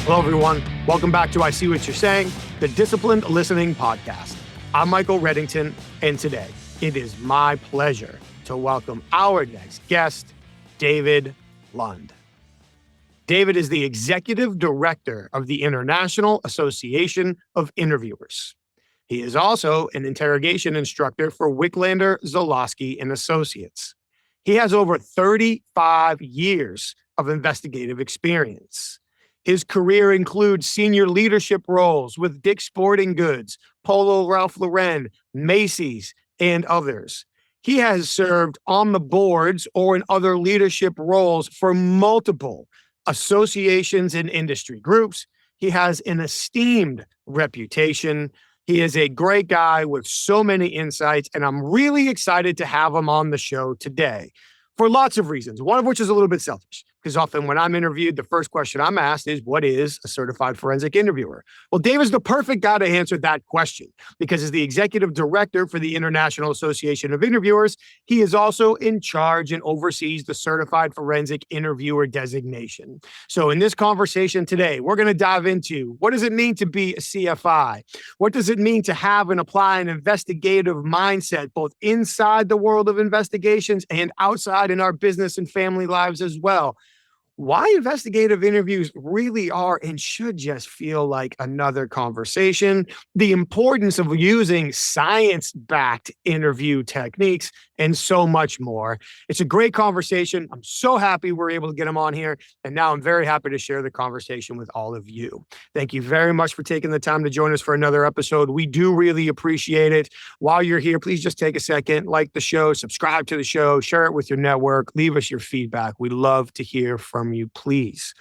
Hello, everyone. Welcome back to I See What You're Saying, the Disciplined Listening Podcast. I'm Michael Reddington, and today it is my pleasure to welcome our next guest, David Lund. David is the Executive Director of the International Association of Interviewers. He is also an interrogation instructor for Wicklander, Zalosky and Associates. He has over 35 years of investigative experience. His career includes senior leadership roles with Dick's Sporting Goods, Polo Ralph Lauren, Macy's, and others. He has served on the boards or in other leadership roles for multiple associations and industry groups. He has an esteemed reputation. He is a great guy with so many insights, and I'm really excited to have him on the show today for lots of reasons, one of which is a little bit selfish. Because often when I'm interviewed, the first question I'm asked is, what is a certified forensic interviewer? Well, Dave is the perfect guy to answer that question because as the executive director for the International Association of Interviewers, he is also in charge and oversees the certified forensic interviewer designation. So in this conversation today, we're going to dive into what does it mean to be a CFI? What does it mean to have and apply an investigative mindset, both inside the world of investigations and outside in our business and family lives as well? Why investigative interviews really are and should just feel like another conversation, the importance of using science-backed interview techniques, and so much more. It's a great conversation. I'm so happy we're able to get him on here, and now I'm very happy to share the conversation with all of you. Thank you very much for taking the time to join us for another episode. We do really appreciate it. While you're here, please just take a second, like the show, subscribe to the show, share it with your network, leave us your feedback. We love to hear from you, please.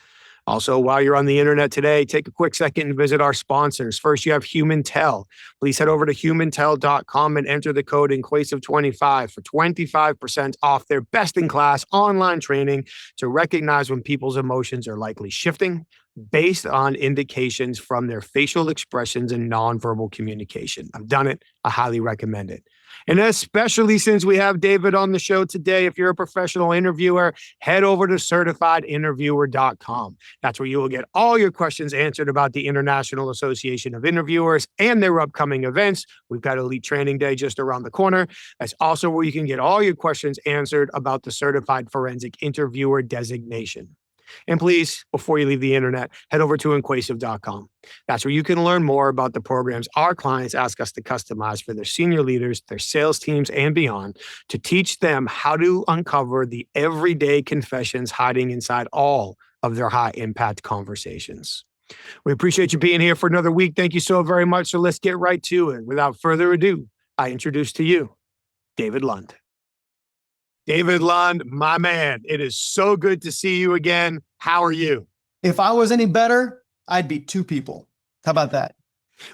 Also, while you're on the internet today, take a quick second and visit our sponsors. First, you have HumanTell. Please head over to humantell.com and enter the code INQUASIVE25 for 25% off their best-in-class online training to recognize when people's emotions are likely shifting based on indications from their facial expressions and nonverbal communication. I've done it. I highly recommend it. And especially since we have David on the show today, if you're a professional interviewer, head over to certifiedinterviewer.com. That's where you will get all your questions answered about the International Association of Interviewers and their upcoming events. We've got Elite Training Day just around the corner. That's also where you can get all your questions answered about the Certified Forensic Interviewer designation. And please, before you leave the internet, head over to inquasive.com. That's where you can learn more about the programs our clients ask us to customize for their senior leaders, their sales teams, and beyond to teach them how to uncover the everyday confessions hiding inside all of their high-impact conversations. We appreciate you being here for another week. Thank you so very much. So let's get right to it. Without further ado, I introduce to you David Lund. David Lund, my man, it is so good to see you again. How are you? If I was any better, I'd be two people. How about that?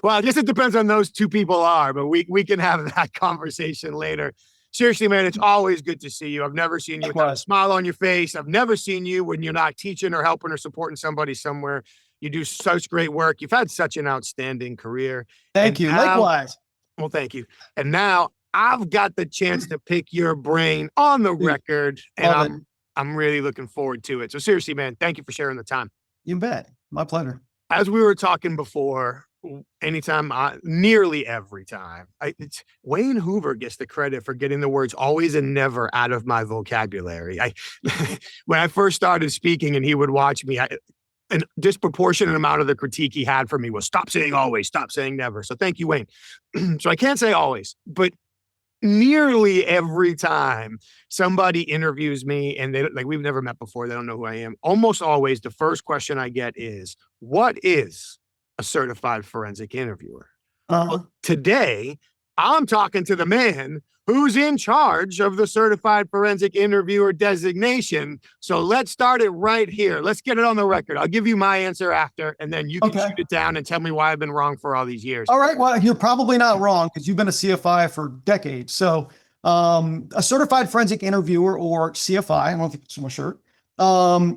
Well, I guess it depends on those two people are, but we can have that conversation later. Seriously, man, it's always good to see you. I've never seen you without a smile on your face. I've never seen you when you're not teaching or helping or supporting somebody somewhere. You do such great work. You've had such an outstanding career. Thank you. Likewise. Well, thank you. And now I've got the chance to pick your brain on the record, and I'm really looking forward to it. So seriously, man, thank you for sharing the time. You bet. My pleasure. As we were talking before, nearly every time, Wayne Hoover gets the credit for getting the words always and never out of my vocabulary. When I first started speaking and he would watch me, a disproportionate amount of the critique he had for me was stop saying always, stop saying never. So thank you, Wayne. So I can't say always, but nearly every time somebody interviews me and we've never met before, they don't know who I am. Almost always the first question I get is, what is a certified forensic interviewer? Well, today, I'm talking to the man who's in charge of the certified forensic interviewer designation. So let's start it right here. Let's get it on the record. I'll give you my answer after, and then you can shoot it down and tell me why I've been wrong for all these years. All right. Well, you're probably not wrong because you've been a CFI for decades. So a certified forensic interviewer, or CFI, I don't know if it's my shirt,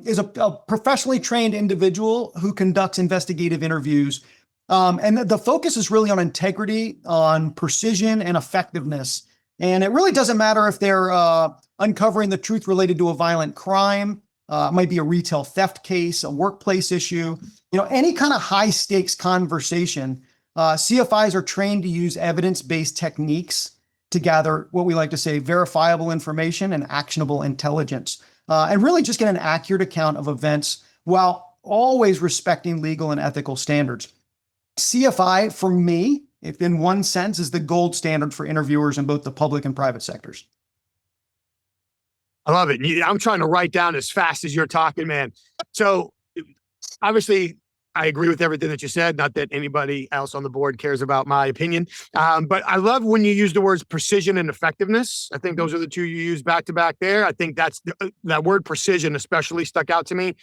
is a professionally trained individual who conducts investigative interviews. And the focus is really on integrity, on precision and effectiveness. And it really doesn't matter if they're uncovering the truth related to a violent crime, It might be a retail theft case, a workplace issue, any kind of high stakes conversation. CFIs are trained to use evidence-based techniques to gather what we like to say verifiable information and actionable intelligence, and really just get an accurate account of events while always respecting legal and ethical standards. CFI, for me, if in one sense, is the gold standard for interviewers in both the public and private sectors. I love it. I'm trying to write down as fast as you're talking, man. So obviously, I agree with everything that you said. Not that anybody else on the board cares about my opinion. But I love when you use the words precision and effectiveness. I think those are the two you use back to back there. I think that word precision especially stuck out to me.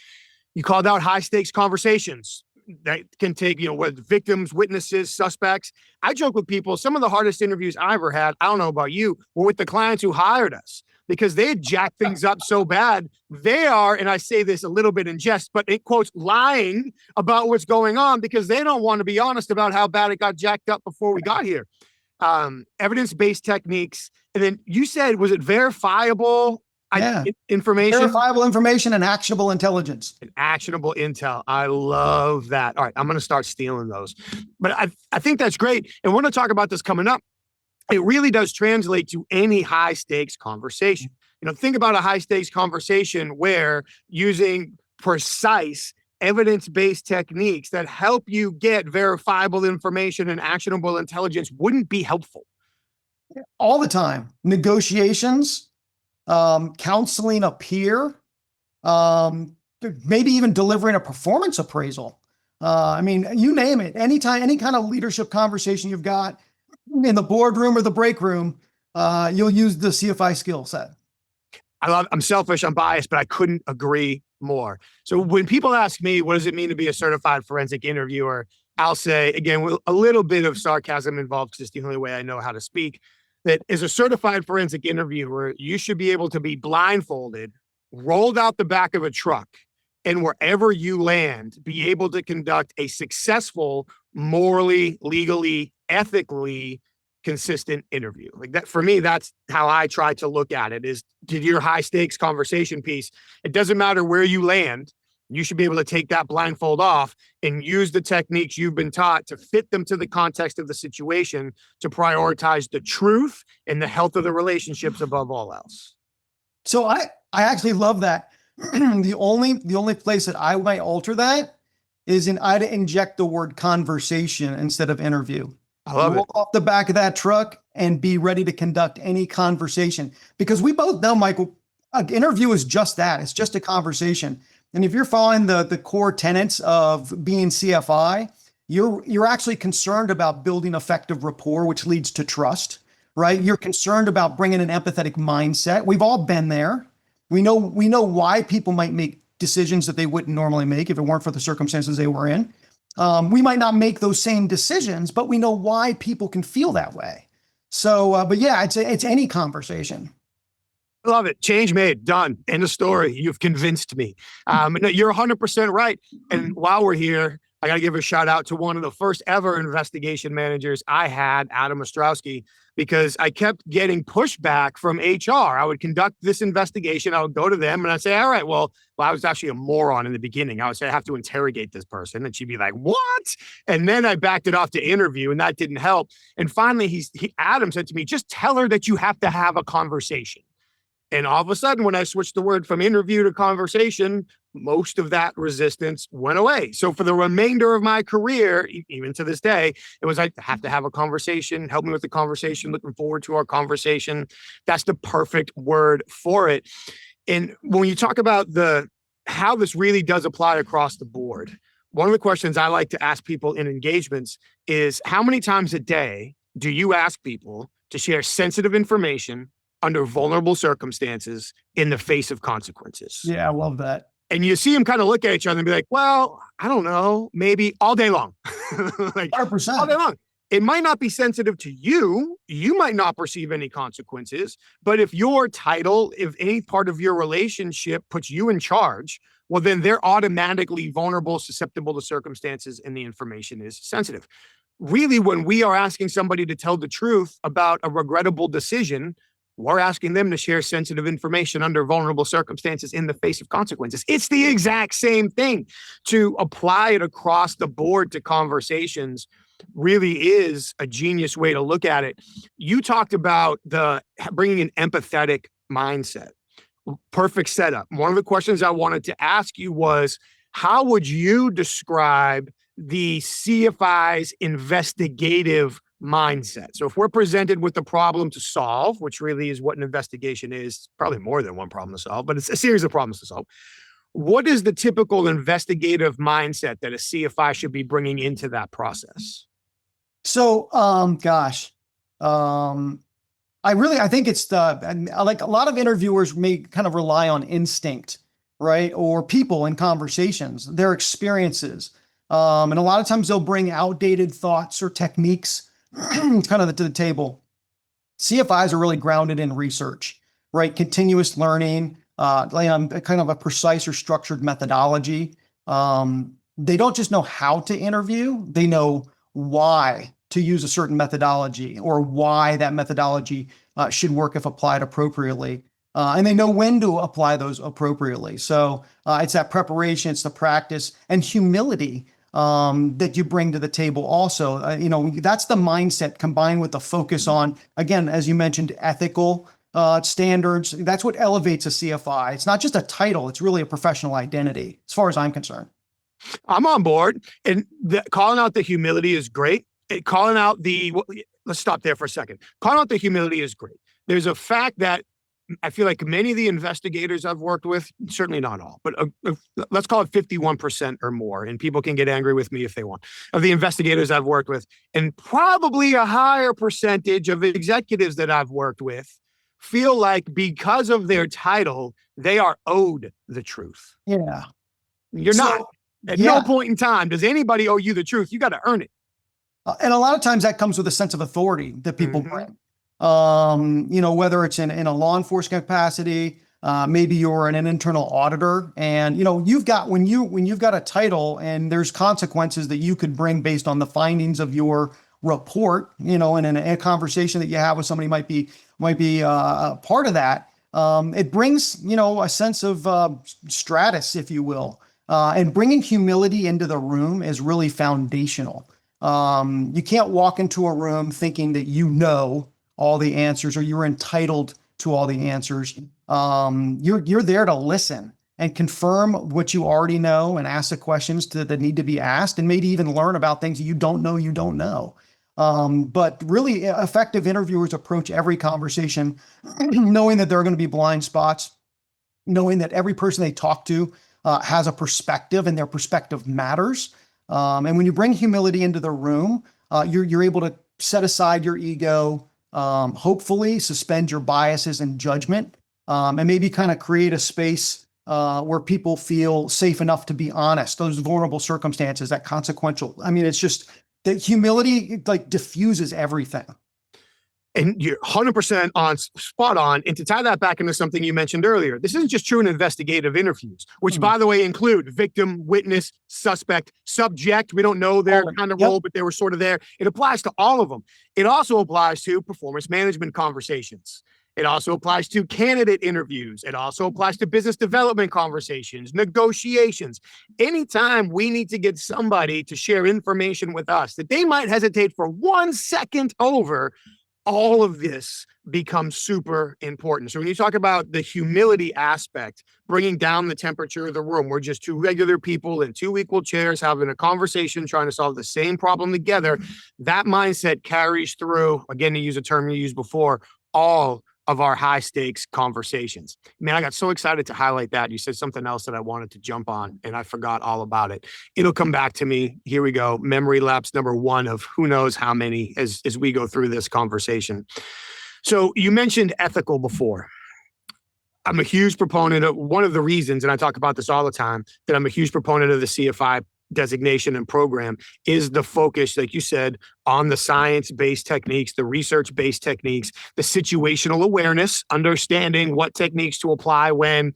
You called out high stakes conversations that can take, with victims, witnesses, suspects. I joke with people, some of the hardest interviews I ever had, I don't know about you, were with the clients who hired us because they had jacked things up so bad. They are, and I say this a little bit in jest, but in quotes, lying about what's going on because they don't want to be honest about how bad it got jacked up before we got here. Evidence-based techniques. And then you said, was it verifiable? Information? Verifiable information and actionable intelligence. And actionable intel. I love that. All right, I'm going to start stealing those. But I think that's great. And we're going to talk about this coming up. It really does translate to any high stakes conversation. Think about a high stakes conversation where using precise evidence-based techniques that help you get verifiable information and actionable intelligence wouldn't be helpful. All the time. Negotiations, counseling a peer, maybe even delivering a performance appraisal. You name it. Anytime, any kind of leadership conversation you've got in the boardroom or the break room, you'll use the CFI skill set. I'm selfish, I'm biased, but I couldn't agree more. So when people ask me, what does it mean to be a certified forensic interviewer? I'll say, again, with a little bit of sarcasm involved, because it's the only way I know how to speak, that as a certified forensic interviewer, you should be able to be blindfolded, rolled out the back of a truck, and wherever you land, be able to conduct a successful, morally, legally, ethically consistent interview. Like that, for me, that's how I try to look at it, is to your high stakes conversation piece. It doesn't matter where you land. You should be able to take that blindfold off and use the techniques you've been taught to fit them to the context of the situation, to prioritize the truth and the health of the relationships above all else. So I actually love that. The only place that I might alter that is I'd inject the word conversation instead of interview. I love it. Walk off the back of that truck and be ready to conduct any conversation, because we both know, Michael, an interview is just that. It's just a conversation. And if you're following the core tenets of being CFI, you're actually concerned about building effective rapport, which leads to trust, right? You're concerned about bringing an empathetic mindset. We've all been there. We know why people might make decisions that they wouldn't normally make if it weren't for the circumstances they were in. We might not make those same decisions, but we know why people can feel that way. So, but yeah, it's any conversation. Love it. Change made. Done. End of story. You've convinced me. No, you're 100% right. And while we're here, I got to give a shout out to one of the first ever investigation managers I had, Adam Ostrowski, because I kept getting pushback from HR. I would conduct this investigation. I would go to them and I'd say, all right, well, I was actually a moron in the beginning. I would say, I have to interrogate this person. And she'd be like, what? And then I backed it off to interview, and that didn't help. And finally, Adam said to me, just tell her that you have to have a conversation. And all of a sudden, when I switched the word from interview to conversation, most of that resistance went away. So for the remainder of my career, even to this day, it was I have to have a conversation, help me with the conversation, looking forward to our conversation. That's the perfect word for it. And when you talk about how this really does apply across the board, one of the questions I like to ask people in engagements is, how many times a day do you ask people to share sensitive information under vulnerable circumstances in the face of consequences? Yeah, I love that. And you see them kind of look at each other and be like, well, I don't know, maybe all day long. Like 100%. all day long. It might not be sensitive to you. You might not perceive any consequences. But if your title, if any part of your relationship puts you in charge, well, then they're automatically vulnerable, susceptible to circumstances, and the information is sensitive. Really, when we are asking somebody to tell the truth about a regrettable decision, we're asking them to share sensitive information under vulnerable circumstances in the face of consequences. It's the exact same thing. To apply it across the board to conversations really is a genius way to look at it. You talked about bringing an empathetic mindset. Perfect setup. One of the questions I wanted to ask you was, how would you describe the CFI's investigative mindset? So if we're presented with the problem to solve, which really is what an investigation is, probably more than one problem to solve, but it's a series of problems to solve. What is the typical investigative mindset that a CFI should be bringing into that process? So, I think it's like a lot of interviewers may kind of rely on instinct, right? Or people in conversations, their experiences. And a lot of times they'll bring outdated thoughts or techniques kind of to the table. CFIs are really grounded in research, right? Continuous learning, kind of a precise or structured methodology. They don't just know how to interview, they know why to use a certain methodology or why that methodology should work if applied appropriately. And they know when to apply those appropriately. So it's that preparation, it's the practice and humility that you bring to the table also. That's the mindset combined with the focus on, again, as you mentioned, ethical standards. That's what elevates a CFI. It's not just a title, it's really a professional identity, as far as I'm concerned. I'm on board. And calling out the humility is great. Let's stop there for a second. Calling out the humility is great. There's a fact that I feel like many of the investigators I've worked with, certainly not all, but let's call it 51% or more, and people can get angry with me if they want, of the investigators I've worked with, and probably a higher percentage of executives that I've worked with feel like because of their title, they are owed the truth. Yeah. You're not. At no point in time does anybody owe you the truth. You got to earn it. And a lot of times that comes with a sense of authority that people bring. Whether it's in a law enforcement capacity, maybe you're an internal auditor, and you've got when you've got a title and there's consequences that you could bring based on the findings of your report. And in a conversation that you have with somebody might be a part of that. It brings a sense of stratus, if you will, and bringing humility into the room is really foundational. You can't walk into a room thinking that you know all the answers or you're entitled to all the answers. You're there to listen and confirm what you already know and ask the questions that need to be asked and maybe even learn about things you don't know. But really effective interviewers approach every conversation knowing that there are going to be blind spots, knowing that every person they talk to has a perspective and their perspective matters. And when you bring humility into the room, you're able to set aside your ego, hopefully suspend your biases and judgment, and maybe kind of create a space where people feel safe enough to be honest. Those vulnerable circumstances, that consequential. I mean, it's just that humility like diffuses everything. And you're 100% spot on. And to tie that back into something you mentioned earlier, this isn't just true in investigative interviews, which, by the way, include victim, witness, suspect, subject. We don't know their kind of role, but they were sort of there. It applies to all of them. It also applies to performance management conversations. It also applies to candidate interviews. It also applies to business development conversations, negotiations. Anytime we need to get somebody to share information with us that they might hesitate for 1 second over, all of this becomes super important. So when you talk about the humility aspect, bringing down the temperature of the room, we're just two regular people in two equal chairs having a conversation, trying to solve the same problem together. That mindset carries through, again, to use a term you used before, all of our high stakes conversations. Man, I got so excited to highlight that. You said something else that I wanted to jump on and I forgot all about it. It'll come back to me. Here we go. Memory lapse number 1 of who knows how many as we go through this conversation. So you mentioned ethical before. I'm a huge proponent of one of the reasons, and I talk about this all the time, that I'm a huge proponent of the CFI designation and program is the focus, like you said, on the science-based techniques, the research-based techniques, the situational awareness, understanding what techniques to apply when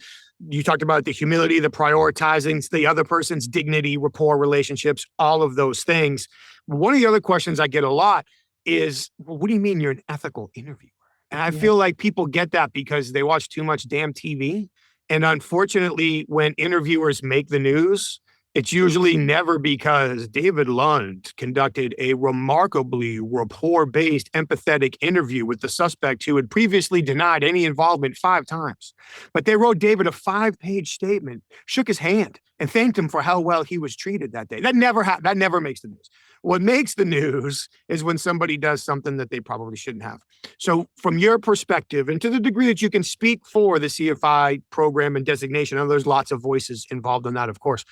you talked about the humility, the prioritizing, the other person's dignity, rapport, relationships, all of those things. One of the other questions I get a lot is, well, what do you mean you're an ethical interviewer? And I Yeah. feel like people get that because they watch too much damn TV. And unfortunately, when interviewers make the news, it's usually never because David Lund conducted a remarkably rapport-based, empathetic interview with the suspect who had previously denied any involvement 5 times. But they wrote David a 5-page statement, shook his hand, and thanked him for how well he was treated that day. That never makes the news. What makes the news is when somebody does something that they probably shouldn't have. So from your perspective, and to the degree that you can speak for the CFI program and designation, I know there's lots of voices involved in that, of course.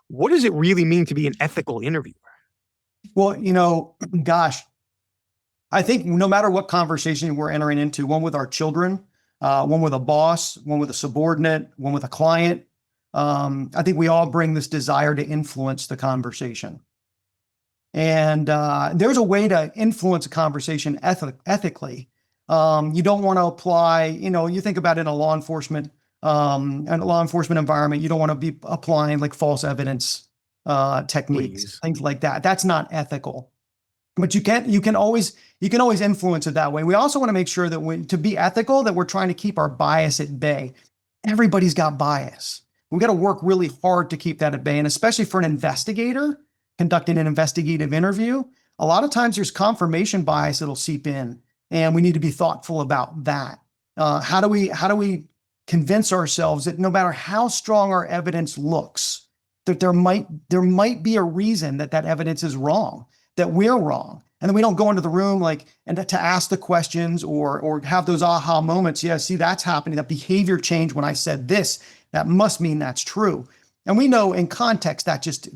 What does it really mean to be an ethical interviewer? Well, gosh, I think no matter what conversation we're entering into, one with our children, one with a boss, one with a subordinate, one with a client, I think we all bring this desire to influence the conversation. And there's a way to influence a conversation ethically. You don't want to apply, you think about it in a law enforcement environment, you don't want to be applying like false evidence techniques, Please. things like that. That's not ethical. But you can always influence it that way. We also want to make sure that to be ethical, that we're trying to keep our bias at bay. Everybody's got bias. We've got to work really hard to keep that at bay. And especially for an investigator conducting an investigative interview, a lot of times there's confirmation bias that'll seep in, and we need to be thoughtful about that. How do we convince ourselves that no matter how strong our evidence looks, that there might be a reason that evidence is wrong, that we're wrong, and then we don't go into the room and to ask the questions or have those aha moments. Yeah, see, that's happening. That behavior changed when I said this. That must mean that's true. And we know in context that just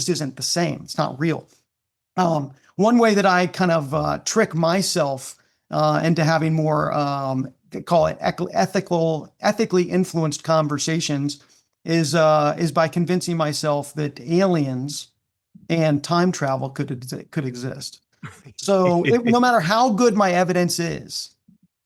isn't the same. It's not real. One way that I kind of trick myself into having more, call it ethically influenced conversations is by convincing myself that aliens and time travel could exist. So no matter how good my evidence is,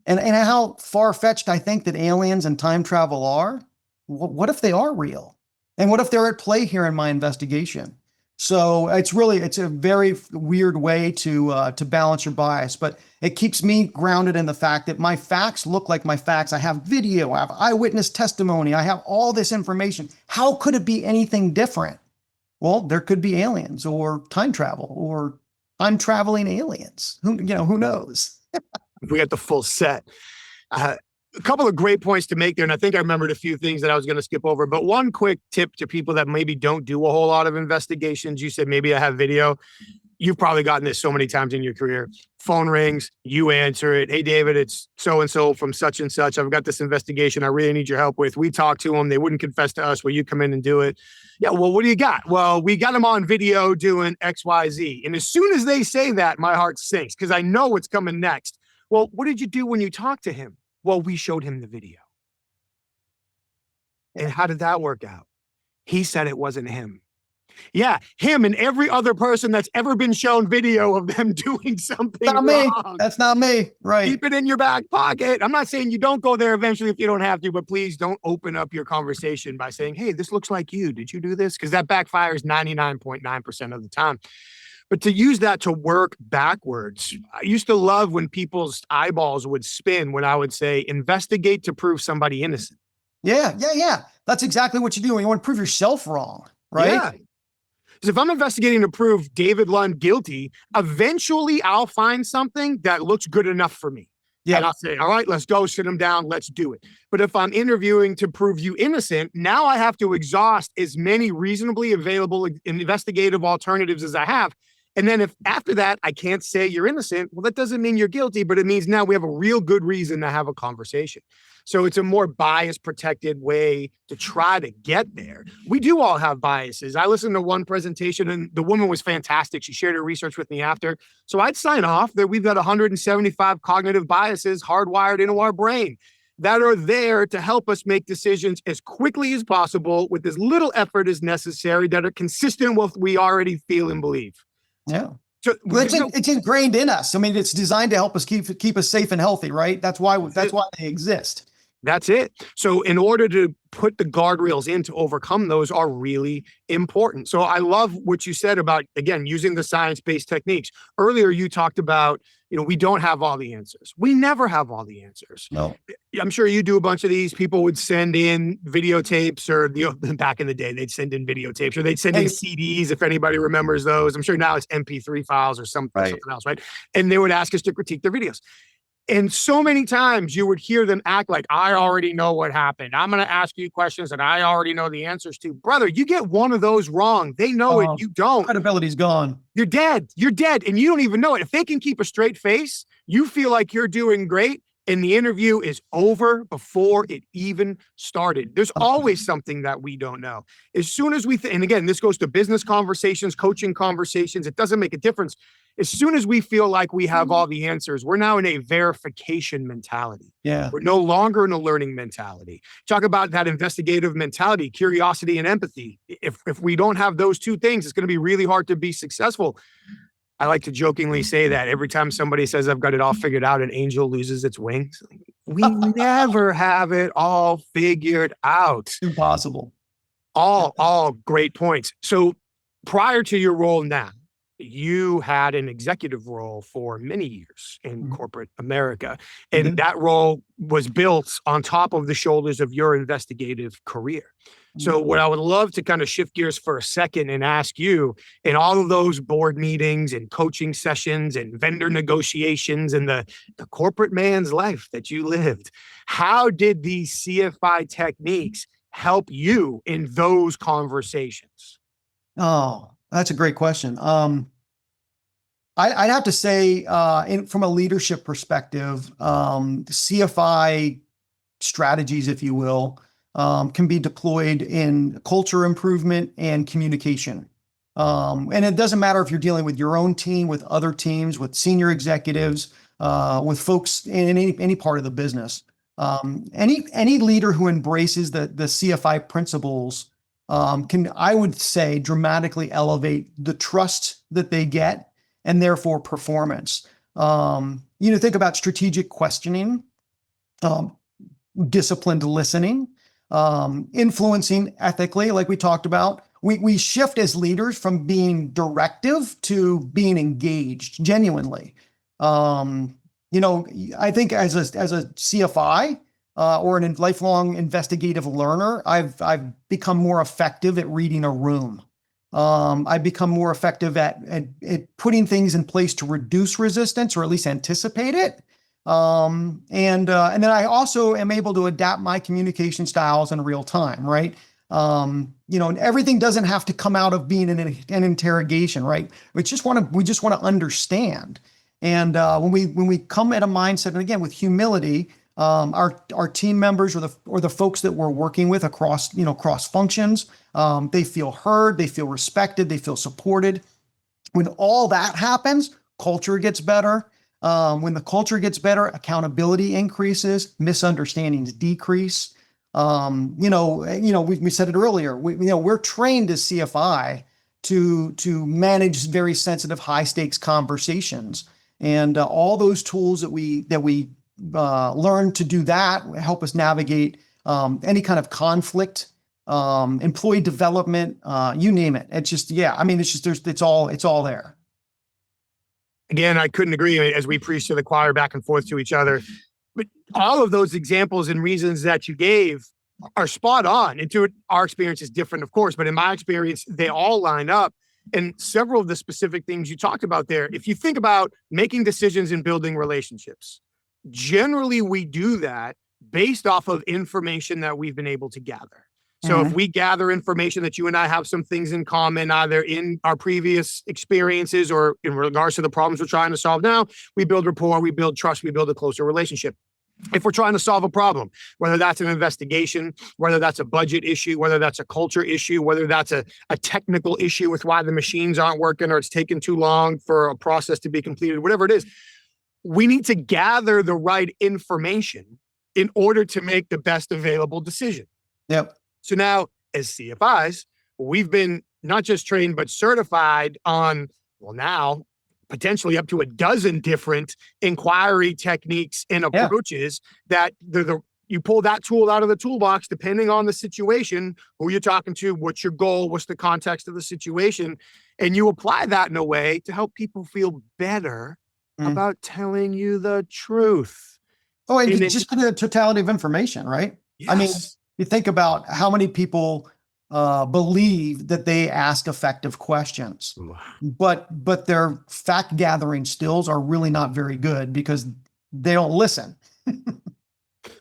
and how far-fetched I think that aliens and time travel are, what if they are real? And what if they're at play here in my investigation? So it's a very weird way to balance your bias, but it keeps me grounded in the fact that my facts look like my facts. I have video, I have eyewitness testimony, I have all this information. How could it be anything different? Well, there could be aliens or time travel or time traveling aliens. Who knows? We got the full set. A couple of great points to make there, and I think I remembered a few things that I was going to skip over. But one quick tip to people that maybe don't do a whole lot of investigations. You said maybe I have video. You've probably gotten this so many times in your career. Phone rings, you answer it. Hey, David, it's so-and-so from such and such. I've got this investigation I really need your help with. We talked to them. They wouldn't confess to us. Will you come in and do it? Yeah, well, what do you got? Well, we got them on video doing X, Y, Z. And as soon as they say that, my heart sinks because I know what's coming next. Well, what did you do when you talked to him? Well, we showed him the video. And how did that work out? He said it wasn't him. Yeah, him and every other person that's ever been shown video of them doing something Not wrong. me. That's not me. Right. Keep it in your back pocket. I'm not saying you don't go there eventually if you don't have to, but please don't open up your conversation by saying, hey, this looks like you. Did you do this? Because that backfires 99.9% of the time. But to use that to work backwards, I used to love when people's eyeballs would spin when I would say, investigate to prove somebody innocent. Yeah. That's exactly what you do. You want to prove yourself wrong, right? Yeah. Because if I'm investigating to prove David Lund guilty, eventually I'll find something that looks good enough for me. Yeah. And I'll say, all right, let's go sit him down. Let's do it. But if I'm interviewing to prove you innocent, now I have to exhaust as many reasonably available investigative alternatives as I have. And then if after that, I can't say you're innocent, well, that doesn't mean you're guilty, but it means now we have a real good reason to have a conversation. So it's a more bias protected way to try to get there. We do all have biases. I listened to one presentation and the woman was fantastic. She shared her research with me after. So I'd sign off that we've got 175 cognitive biases hardwired into our brain that are there to help us make decisions as quickly as possible with as little effort as necessary that are consistent with what we already feel and believe. Yeah. So it's ingrained in us. I mean, it's designed to help us keep us safe and healthy, right? That's why they exist. That's it. So in order to put the guardrails in to overcome those are really important. So I love what you said about, again, using the science-based techniques. Earlier, you talked about, we don't have all the answers. We never have all the answers. No. I'm sure you do a bunch of these. People would send in videotapes or back in the day, they'd send in videotapes or they'd send in CDs. If anybody remembers those, I'm sure now it's MP3 files or something else, right? And they would ask us to critique their videos. And so many times you would hear them act like, I already know what happened. I'm going to ask you questions that I already know the answers to. Brother, you get one of those wrong. They know it. You don't. Credibility's gone. You're dead. You're dead. And you don't even know it. If they can keep a straight face, you feel like you're doing great. And the interview is over before it even started. There's always something that we don't know. As soon as we, and again, this goes to business conversations, coaching conversations. It doesn't make a difference. As soon as we feel like we have all the answers, we're now in a verification mentality. Yeah. We're no longer in a learning mentality. Talk about that investigative mentality, curiosity and empathy. If we don't have those two things, it's going to be really hard to be successful. I like to jokingly say that every time somebody says I've got it all figured out, an angel loses its wings. We never have it all figured out. Impossible. All great points. So prior to your role now, you had an executive role for many years in corporate America. And that role was built on top of the shoulders of your investigative career. So what I would love to kind of shift gears for a second and ask you, in all of those board meetings and coaching sessions and vendor negotiations and the corporate man's life that you lived, how did these CFI techniques help you in those conversations? Oh, that's a great question. I'd have to say, from a leadership perspective, CFI strategies, if you will, can be deployed in culture improvement and communication. And it doesn't matter if you're dealing with your own team, with other teams, with senior executives, with folks in any part of the business. Any leader who embraces the CFI principles can, I would say, dramatically elevate the trust that they get and therefore performance. Think about strategic questioning, disciplined listening, influencing ethically, like we talked about. We shift as leaders from being directive to being engaged genuinely. I think as a CFI or a lifelong investigative learner, I've become more effective at reading a room. I've become more effective at putting things in place to reduce resistance or at least anticipate it. And then I also am able to adapt my communication styles in real time, right? And everything doesn't have to come out of being an interrogation, right? We just want to understand. And when we come at a mindset, and again with humility, our team members or the folks that we're working with across cross functions, they feel heard, they feel respected, they feel supported. When all that happens, culture gets better. When the culture gets better, accountability increases, misunderstandings decrease. We said it earlier. We're trained as CFI to manage very sensitive, high stakes conversations, and all those tools that we learn to do that help us navigate any kind of conflict, employee development, you name it. It's just, it's all there. Again, I couldn't agree as we preach to the choir back and forth to each other. But all of those examples and reasons that you gave are spot on. And our experience is different, of course, but in my experience, they all line up. And several of the specific things you talked about there, if you think about making decisions and building relationships, generally we do that based off of information that we've been able to gather. So if we gather information that you and I have some things in common, either in our previous experiences or in regards to the problems we're trying to solve now, we build rapport, we build trust, we build a closer relationship. If we're trying to solve a problem, whether that's an investigation, whether that's a budget issue, whether that's a culture issue, whether that's a technical issue with why the machines aren't working or it's taken too long for a process to be completed, whatever it is, we need to gather the right information in order to make the best available decision. Yep. So now, as CFIs, we've been not just trained, but certified on, now potentially up to a dozen different inquiry techniques and approaches that you pull that tool out of the toolbox, depending on the situation, who you're talking to, what's your goal, what's the context of the situation, and you apply that in a way to help people feel better about telling you the truth. Oh, and just for the totality of information, right? Yes. I mean, you think about how many people believe that they ask effective questions, but their fact gathering skills are really not very good because they don't listen.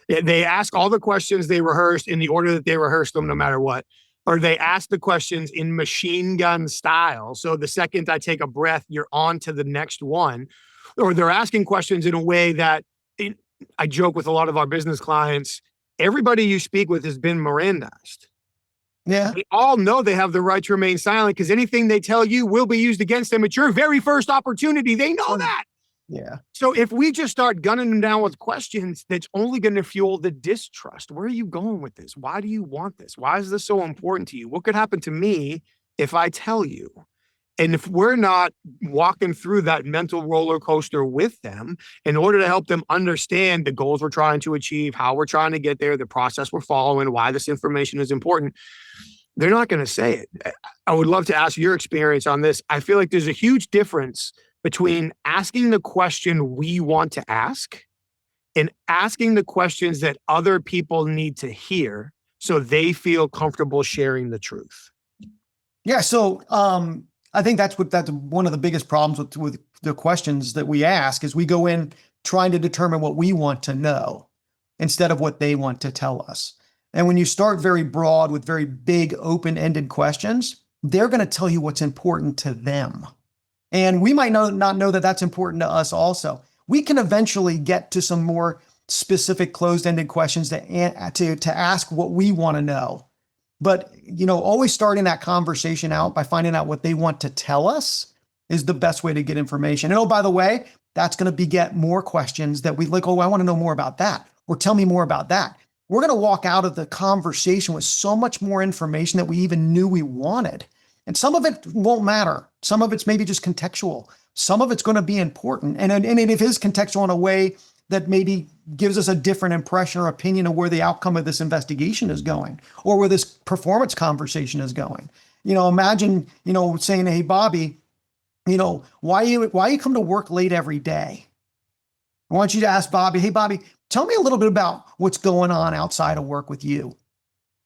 They ask all the questions they rehearsed in the order that they rehearsed them, no matter what. Or they ask the questions in machine gun style. So the second I take a breath, you're on to the next one. Or they're asking questions in a way that I joke with a lot of our business clients. Everybody you speak with has been Mirandized. Yeah. They all know they have the right to remain silent because anything they tell you will be used against them at your very first opportunity. They know that. Yeah. So if we just start gunning them down with questions, that's only going to fuel the distrust. Where are you going with this? Why do you want this? Why is this so important to you? What could happen to me if I tell you? And if we're not walking through that mental roller coaster with them in order to help them understand the goals we're trying to achieve, how we're trying to get there, the process we're following, why this information is important, they're not going to say it. I would love to ask your experience on this. I feel like there's a huge difference between asking the question we want to ask and asking the questions that other people need to hear so they feel comfortable sharing the truth. Yeah. So I think that's one of the biggest problems with the questions that we ask is we go in trying to determine what we want to know instead of what they want to tell us. And when you start very broad with very big open-ended questions, they're going to tell you what's important to them. And we might not know that that's important to us also. We can eventually get to some more specific closed-ended questions to ask what we want to know. But, always starting that conversation out by finding out what they want to tell us is the best way to get information. And oh, by the way, that's going to beget more questions that we like, oh, I want to know more about that. Or tell me more about that. We're going to walk out of the conversation with so much more information that we even knew we wanted. And some of it won't matter. Some of it's maybe just contextual. Some of it's going to be important. And it is contextual in a way that maybe gives us a different impression or opinion of where the outcome of this investigation is going or where this performance conversation is going. Imagine, saying, hey, Bobby, why you come to work late every day? I want you to ask Bobby, hey, Bobby, tell me a little bit about what's going on outside of work with you.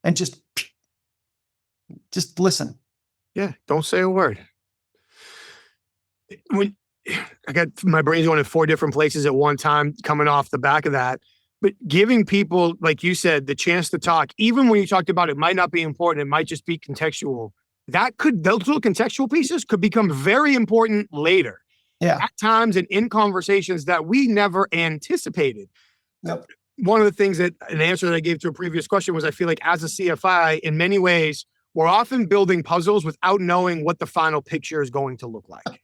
And just listen. Yeah, don't say a word. When I got my brain's going in 4 different places at one time coming off the back of that, but giving people, like you said, the chance to talk, even when you talked about it might not be important, it might just be contextual. Those little contextual pieces could become very important later. Yeah. At times and in conversations that we never anticipated. Yep. One of the things an answer that I gave to a previous question was I feel like as a CFI, in many ways, we're often building puzzles without knowing what the final picture is going to look like.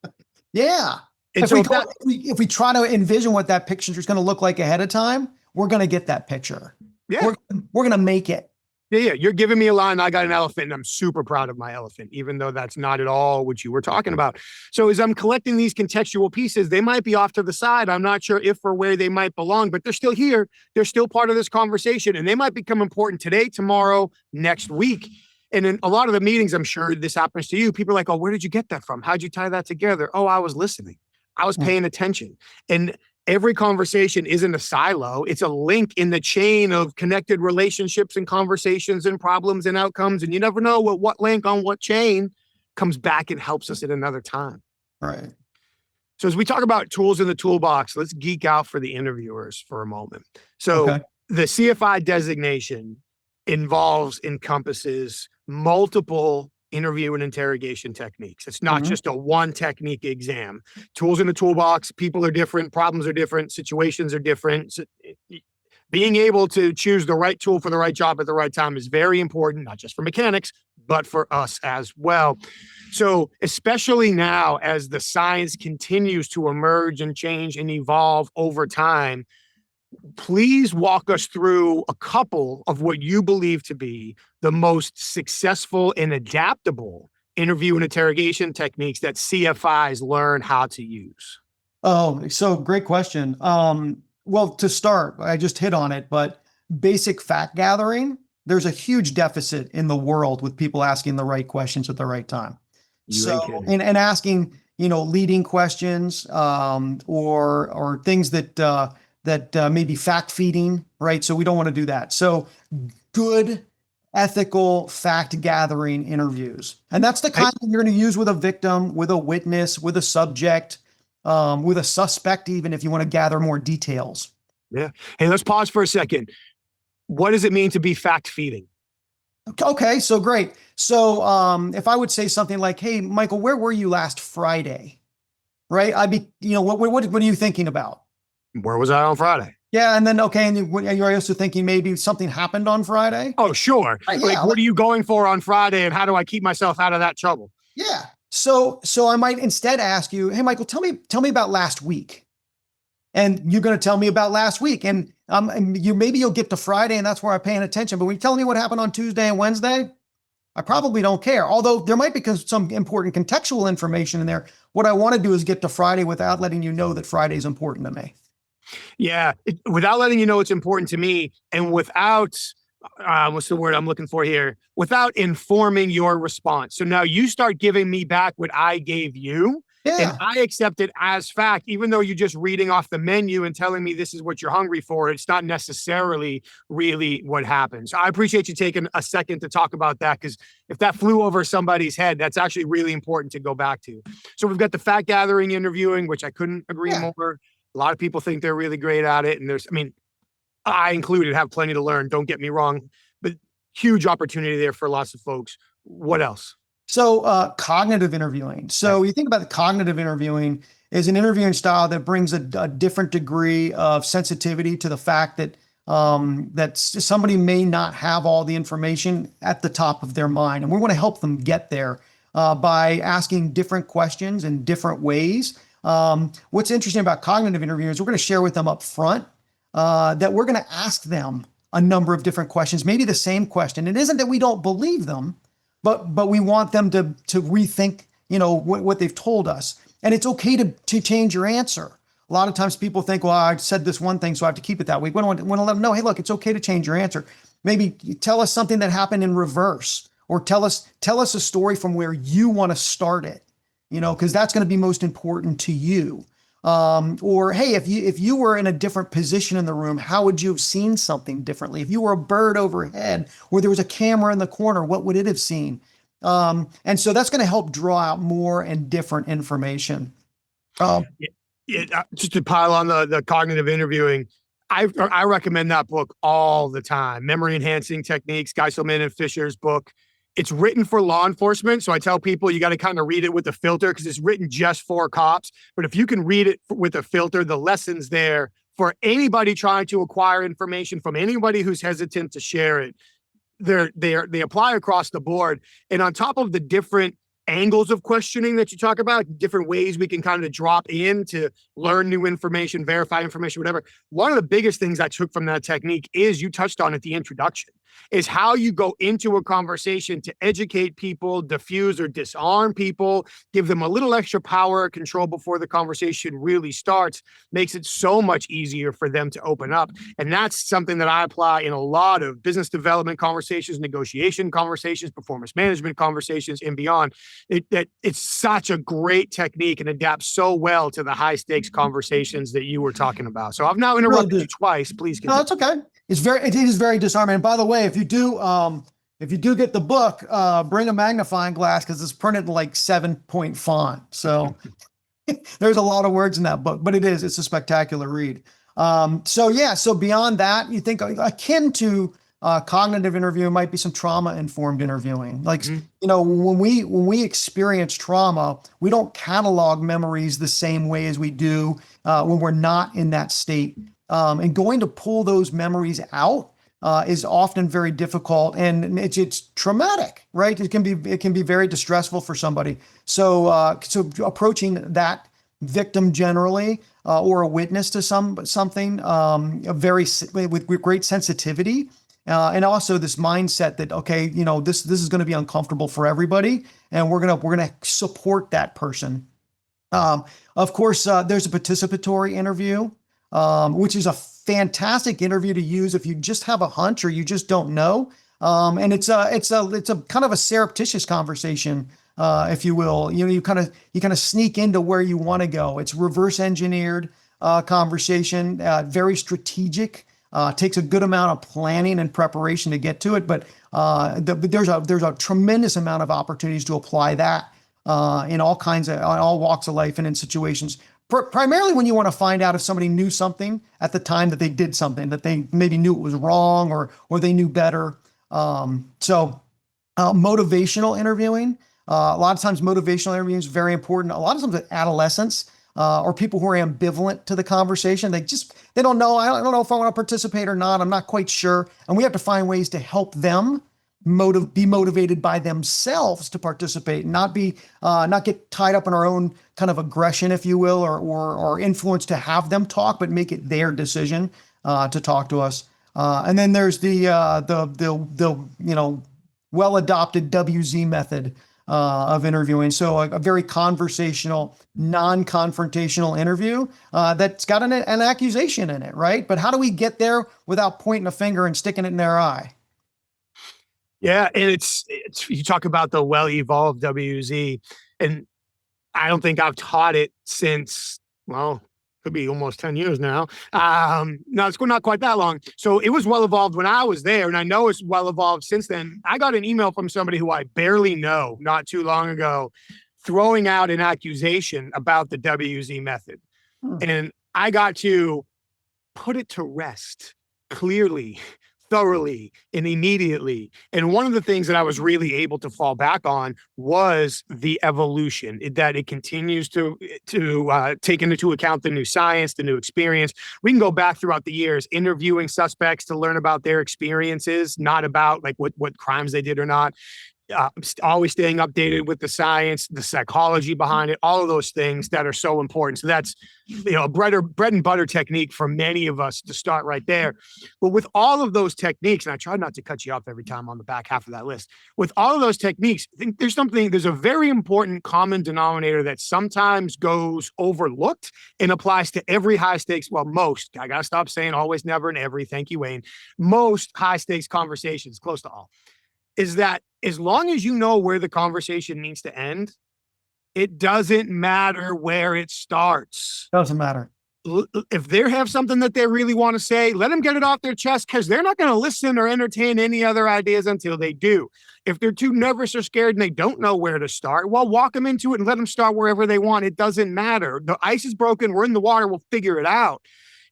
Yeah. And if we try to envision what that picture is going to look like ahead of time, we're going to get that picture. Yeah. We're going to make it. Yeah. You're giving me a line. I got an elephant and I'm super proud of my elephant, even though that's not at all what you were talking about. So as I'm collecting these contextual pieces, they might be off to the side. I'm not sure if or where they might belong, but they're still here. They're still part of this conversation and they might become important today, tomorrow, next week. And in a lot of the meetings, I'm sure this happens to you. People are like, oh, where did you get that from? How'd you tie that together? Oh, I was listening. I was paying attention. And every conversation isn't a silo. It's a link in the chain of connected relationships and conversations and problems and outcomes. And you never know what link on what chain comes back and helps us at another time. Right. So as we talk about tools in the toolbox, let's geek out for the interviewers for a moment. So the CFI designation encompasses multiple interview and interrogation techniques. It's not just a one technique exam. Tools in the toolbox, people are different, problems are different, situations are different. So being able to choose the right tool for the right job at the right time is very important, not just for mechanics, but for us as well. So especially now as the science continues to emerge and change and evolve over time, please walk us through a couple of what you believe to be the most successful and adaptable interview and interrogation techniques that CFIs learn how to use. Oh, so great question. Well, to start, I just hit on it, but basic fact gathering, there's a huge deficit in the world with people asking the right questions at the right time. You ain't kidding. And asking, leading questions, or things that may be fact feeding, right? So we don't want to do that. So good ethical fact gathering interviews. And that's the kind that you're going to use with a victim, with a witness, with a subject, with a suspect, even if you want to gather more details. Yeah. Hey, let's pause for a second. What does it mean to be fact feeding? Okay, so great. So if I would say something like, "Hey, Michael, where were you last Friday?" Right? I'd be, what are you thinking about? Where was I on Friday? Yeah, and then okay, and you're also thinking maybe something happened on Friday. Oh, sure. Yeah, what are you going for on Friday, and how do I keep myself out of that trouble? Yeah. So I might instead ask you, "Hey, Michael, tell me about last week," and you're going to tell me about last week, and maybe you'll get to Friday, and that's where I'm paying attention. But when you're telling me what happened on Tuesday and Wednesday, I probably don't care. Although there might be some important contextual information in there. What I want to do is get to Friday without letting you know that Friday is important to me. Yeah, without letting you know it's important to me, and without what's the word I'm looking for here? Without informing your response. So now you start giving me back what I gave you, and I accept it as fact, even though you're just reading off the menu and telling me this is what you're hungry for. It's not necessarily really what happened. So I appreciate you taking a second to talk about that, because if that flew over somebody's head, that's actually really important to go back to. So we've got the fact gathering, interviewing, which I couldn't agree more. A lot of people think they're really great at it. And I included have plenty to learn. Don't get me wrong, but huge opportunity there for lots of folks. What else? So cognitive interviewing. So you think about the cognitive interviewing is an interviewing style that brings a different degree of sensitivity to the fact that that somebody may not have all the information at the top of their mind. And we want to help them get there by asking different questions in different ways. What's interesting about cognitive interviewing is we're going to share with them up front that we're going to ask them a number of different questions, maybe the same question. It isn't that we don't believe them, but we want them to rethink, what they've told us. And it's okay to change your answer. A lot of times people think, well, I said this one thing, so I have to keep it that way. We want to let them know, hey, look, it's okay to change your answer. Maybe tell us something that happened in reverse, or tell us a story from where you want to start it, because that's going to be most important to you. Or, hey, if you were in a different position in the room, how would you have seen something differently? If you were a bird overhead or there was a camera in the corner, what would it have seen? And so that's going to help draw out more and different information. Just to pile on the cognitive interviewing, I recommend that book all the time. Memory Enhancing Techniques, Geiselman and Fisher's book. It's written for law enforcement. So I tell people you got to kind of read it with a filter, because it's written just for cops. But if you can read it with a filter, the lessons there for anybody trying to acquire information from anybody who's hesitant to share it, they apply across the board. And on top of the different angles of questioning that you talk about, different ways we can kind of drop in to learn new information, verify information, whatever. One of the biggest things I took from that technique is, you touched on at the introduction, is how you go into a conversation to educate people, diffuse or disarm people, give them a little extra power or control before the conversation really starts, makes it so much easier for them to open up. And that's something that I apply in a lot of business development conversations, negotiation conversations, performance management conversations, and beyond. It's such a great technique and adapts so well to the high stakes conversations that you were talking about. So I've now interrupted you twice. Please continue. No, it's okay. It is very disarming. And by the way, if you do get the book, bring a magnifying glass, because it's printed in like 7-point font. So there's a lot of words in that book, but it's a spectacular read. So beyond that, you think akin to cognitive interviewing might be some trauma-informed interviewing. Like, when we experience trauma, we don't catalog memories the same way as we do when we're not in that state. And going to pull those memories out is often very difficult, and it's traumatic, right? It can be very distressful for somebody. So approaching that victim generally, or a witness to something, with great sensitivity, and also this mindset that, okay, this is going to be uncomfortable for everybody, and we're gonna support that person. Of course, there's a participatory interview. which is a fantastic interview to use if you just have a hunch or you just don't know. And it's a kind of a surreptitious conversation, if you will. You kind of sneak into where you want to go. It's reverse engineered conversation, very strategic. Takes a good amount of planning and preparation to get to it, but there's a tremendous amount of opportunities to apply that in all walks of life and in situations. Primarily when you want to find out if somebody knew something at the time that they did something that they maybe knew it was wrong or they knew better. Motivational interviewing. A lot of times motivational interviewing is very important. A lot of times at adolescents or people who are ambivalent to the conversation, they don't know. I don't know if I want to participate or not. I'm not quite sure. And we have to find ways to help them be motivated by themselves to participate, not get tied up in our own kind of aggression, if you will, or influence to have them talk, but make it their decision to talk to us. And then there's the well-adopted WZ method of interviewing. So a very conversational, non-confrontational interview that's got an accusation in it, right? But how do we get there without pointing a finger and sticking it in their eye? Yeah, and it's you talk about the well-evolved WZ, and I don't think I've taught it since, well, could be almost 10 years now. No, it's not quite that long. So it was well-evolved when I was there, and I know it's well-evolved since then. I got an email from somebody who I barely know not too long ago, throwing out an accusation about the WZ method. And I got to put it to rest clearly, thoroughly, and immediately. And one of the things that I was really able to fall back on was the evolution, that it continues to take into account the new science, the new experience. We can go back throughout the years interviewing suspects to learn about their experiences, not about like what crimes they did or not. Always staying updated with the science, the psychology behind it, all of those things that are so important. So that's, bread and butter technique for many of us to start right there. But with all of those techniques, and I try not to cut you off every time on the back half of that list, with all of those techniques, I think there's a very important common denominator that sometimes goes overlooked and applies to every high stakes. Well, most, I got to stop saying always, never, and every. Thank you, Wayne. Most high stakes conversations, close to all, is that as long as you know where the conversation needs to end, it doesn't matter where it starts. Doesn't matter. If they have something that they really want to say, let them get it off their chest, because they're not going to listen or entertain any other ideas until they do. If they're too nervous or scared and they don't know where to start, well, walk them into it and let them start wherever they want. It doesn't matter. The ice is broken. We're in the water. We'll figure it out.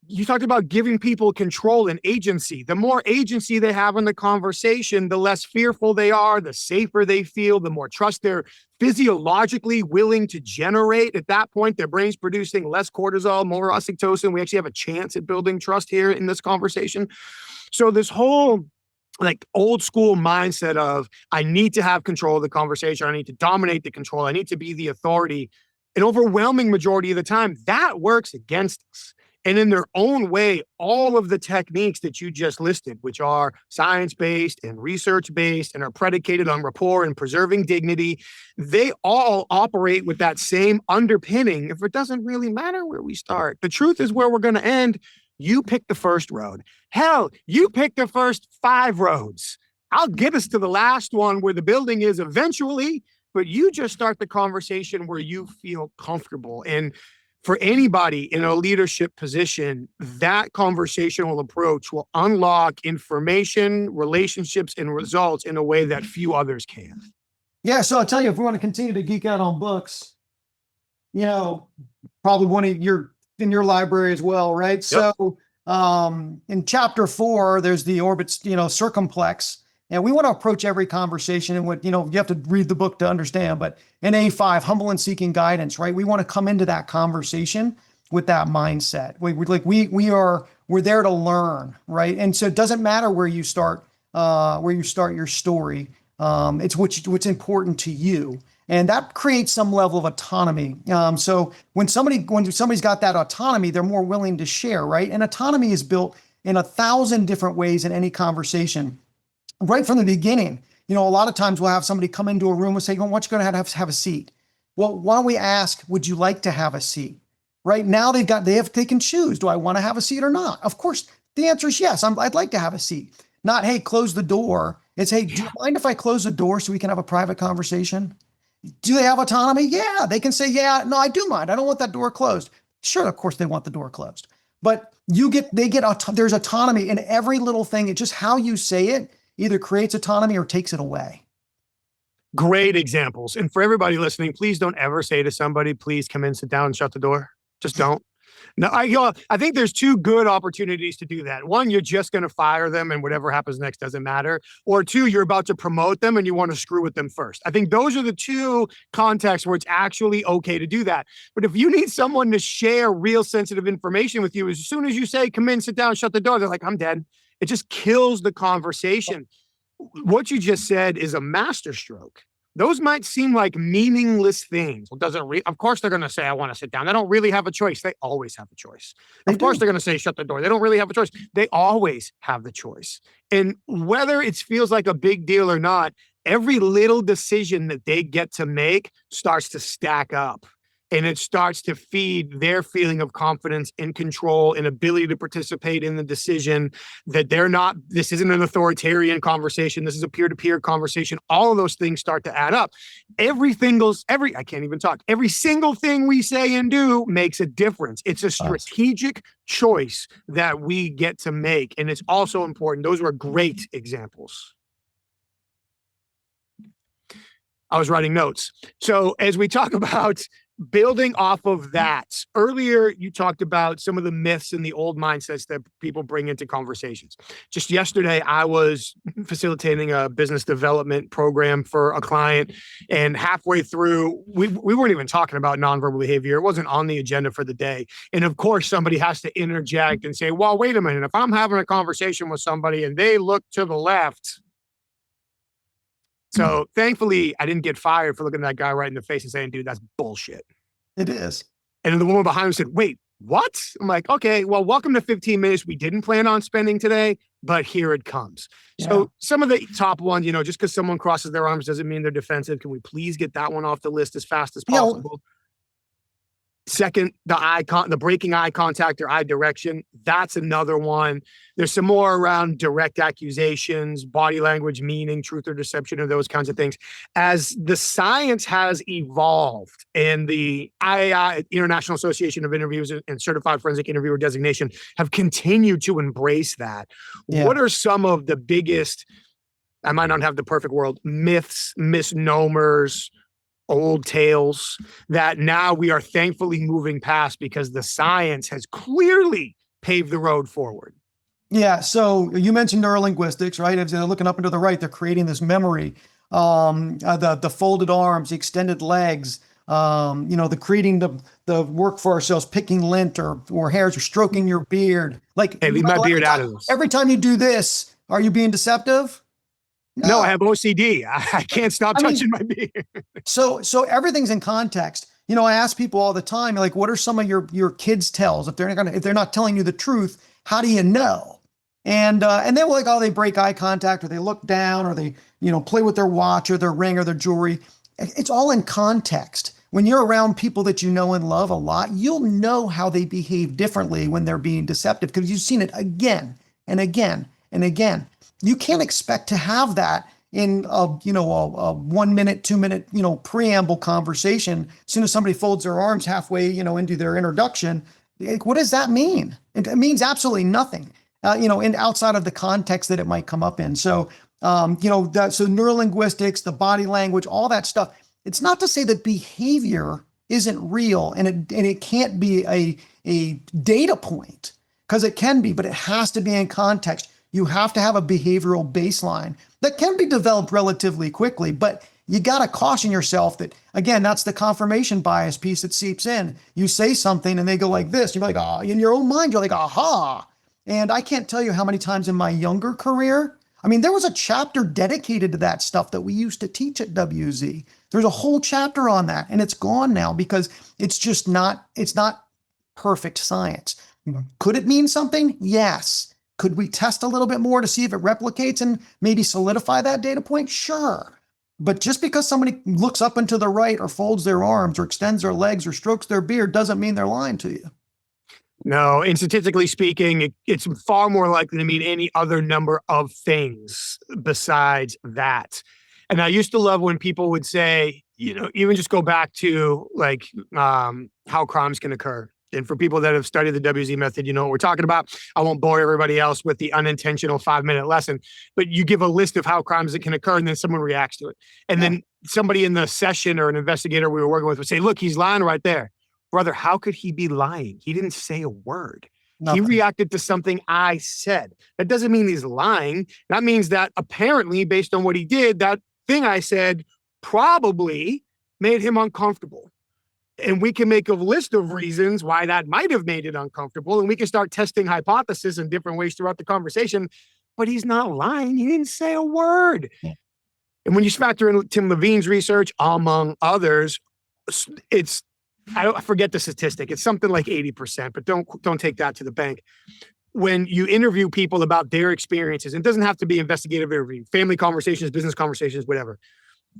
You talked about giving people control and agency. The more agency they have in the conversation, the less fearful they are, the safer they feel, the more trust they're physiologically willing to generate. At that point, their brain's producing less cortisol, more oxytocin. We actually have a chance at building trust here in this conversation. So this whole like old school mindset of I need to have control of the conversation. I need to dominate the control. I need to be the authority. An overwhelming majority of the time, that works against us. And in their own way, all of the techniques that you just listed, which are science-based and research-based and are predicated on rapport and preserving dignity, they all operate with that same underpinning. If it doesn't really matter where we start, the truth is where we're going to end. You pick the first road. Hell, you pick the first 5 roads. I'll get us to the last one where the building is eventually, but you just start the conversation where you feel comfortable. And for anybody in a leadership position, that conversational approach will unlock information, relationships, and results in a way that few others can. Yeah. So I'll tell you, if we want to continue to geek out on books, probably one of in your library as well, right? Yep. So in chapter 4, there's the orbits, circumplex. And we want to approach every conversation and what, you have to read the book to understand, but in A5, humble and seeking guidance, right? We want to come into that conversation with that mindset. We're there to learn, right? And so it doesn't matter where you start your story. It's what's important to you. And that creates some level of autonomy. So when somebody's got that autonomy, they're more willing to share, right? And autonomy is built in 1,000 different ways in any conversation. Right from the beginning, a lot of times we'll have somebody come into a room and say, "Well, what you going to have a seat?" Well, why don't we ask, "Would you like to have a seat?" right? Now they can choose. Do I want to have a seat or not? Of course, the answer is yes. I'd like to have a seat. Not, hey, close the door. It's, hey, do you mind if I close the door so we can have a private conversation? Do they have autonomy? Yeah, they can say, yeah, no, I do mind. I don't want that door closed. Sure, of course they want the door closed. But there's autonomy in every little thing. It's just how you say it either creates autonomy or takes it away. Great examples. And for everybody listening, please don't ever say to somebody, please come in, sit down, and shut the door. Just don't. No, I think there's two good opportunities to do that. One, you're just going to fire them and whatever happens next doesn't matter. Or two, you're about to promote them and you want to screw with them first. I think those are the two contexts where it's actually okay to do that. But if you need someone to share real sensitive information with you, as soon as you say, come in, sit down, shut the door, they're like, I'm dead. It just kills the conversation. What you just said is a masterstroke. Those might seem like meaningless things. Of course, they're going to say, I want to sit down. They don't really have a choice. They always have a choice. Of course, they're going to say, shut the door. They don't really have a choice. They always have the choice. And whether it feels like a big deal or not, every little decision that they get to make starts to stack up. And it starts to feed their feeling of confidence and control and ability to participate in the decision, that this isn't an authoritarian conversation. This is a peer-to-peer conversation. All of those things start to add up. Every single thing we say and do makes a difference. It's a strategic choice that we get to make. And it's also important. Those were great examples. I was writing notes. So as we talk about building off of that, earlier you talked about some of the myths and the old mindsets that people bring into conversations. Just yesterday, I was facilitating a business development program for a client, and halfway through, we weren't even talking about nonverbal behavior. It wasn't on the agenda for the day. And of course, somebody has to interject and say, well, wait a minute, if I'm having a conversation with somebody and they look to the left. So thankfully, I didn't get fired for looking at that guy right in the face and saying, dude, that's bullshit. It is. And then the woman behind him said, wait, what? I'm like, okay, well, welcome to 15 minutes. We didn't plan on spending today, but here it comes. Yeah. So some of the top ones, just because someone crosses their arms doesn't mean they're defensive. Can we please get that one off the list as fast as possible? Second, the breaking eye contact or eye direction. That's another one. There's some more around direct accusations, body language, meaning, truth or deception, or those kinds of things. As the science has evolved and the IAI, International Association of Interviewers and Certified Forensic Interviewer designation have continued to embrace that. Yeah. What are some of the biggest, I might not have the perfect word, myths, misnomers, old tales that now we are thankfully moving past because the science has clearly paved the road forward? Yeah. So you mentioned neurolinguistics, right? As they're looking up and to the right, they're creating this memory, the folded arms, the extended legs, the creating the work for ourselves, picking lint or hairs or stroking your beard. Like, hey, leave my beard out of this. Every time you do this, are you being deceptive? No, I have OCD. I can't stop touching my beard. So everything's in context. I ask people all the time, like, what are some of your kids' tells? If they're not telling you the truth, how do you know? And they're like, oh, they break eye contact, or they look down, or they, play with their watch or their ring or their jewelry. It's all in context. When you're around people that you know and love a lot, you'll know how they behave differently when they're being deceptive, because you've seen it again and again and again. You can't expect to have that in a 1 minute, 2 minute, preamble conversation. As soon as somebody folds their arms halfway, into their introduction, like, what does that mean? It means absolutely nothing, and outside of the context that it might come up in. So, so neurolinguistics, the body language, all that stuff. It's not to say that behavior isn't real and it can't be a data point, because it can be, but it has to be in context. You have to have a behavioral baseline that can be developed relatively quickly, but you got to caution yourself that, again, that's the confirmation bias piece that seeps in. You say something and they go like this. You're like, oh, in your own mind, you're like, aha. And I can't tell you how many times in my younger career, there was a chapter dedicated to that stuff that we used to teach at WZ. There's a whole chapter on that, and it's gone now because it's not perfect science. Could it mean something? Yes. Could we test a little bit more to see if it replicates and maybe solidify that data point? Sure. But just because somebody looks up and to the right or folds their arms or extends their legs or strokes their beard doesn't mean they're lying to you. No, and statistically speaking, it's far more likely to mean any other number of things besides that. And I used to love when people would say, even just go back to like how crimes can occur. And for people that have studied the WZ method, you know what we're talking about. I won't bore everybody else with the unintentional 5-minute lesson, but you give a list of how crimes that can occur and then someone reacts to it. And then somebody in the session or an investigator we were working with would say, look, he's lying right there. Brother, how could he be lying? He didn't say a word. Nothing. He reacted to something I said. That doesn't mean he's lying. That means that apparently, based on what he did, that thing I said probably made him uncomfortable. And we can make a list of reasons why that might have made it uncomfortable. And we can start testing hypotheses in different ways throughout the conversation. But he's not lying. He didn't say a word. Yeah. And when you factor in Tim Levine's research, among others, I forget the statistic. It's something like 80%, but don't take that to the bank. When you interview people about their experiences, it doesn't have to be investigative interview, family conversations, business conversations, whatever.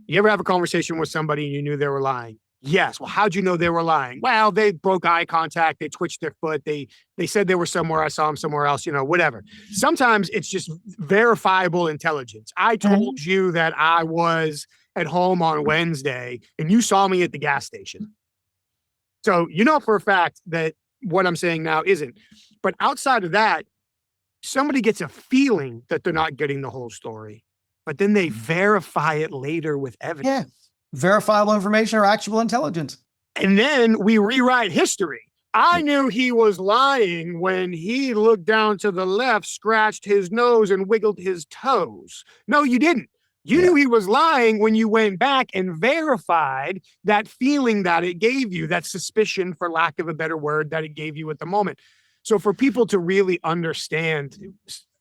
You ever have a conversation with somebody and you knew they were lying? Yes. Well, how'd you know they were lying? Well, they broke eye contact. They twitched their foot. They said they were somewhere. I saw them somewhere else, whatever. Sometimes it's just verifiable intelligence. I told you that I was at home on Wednesday and you saw me at the gas station. So for a fact that what I'm saying now isn't. But outside of that, somebody gets a feeling that they're not getting the whole story, but then they verify it later with evidence. Yeah. Verifiable information or actionable intelligence. And then we rewrite history. I knew he was lying when he looked down to the left, scratched his nose, and wiggled his toes. No, you didn't. You knew he was lying when you went back and verified that feeling that it gave you, that suspicion, for lack of a better word, that it gave you at the moment. So for people to really understand,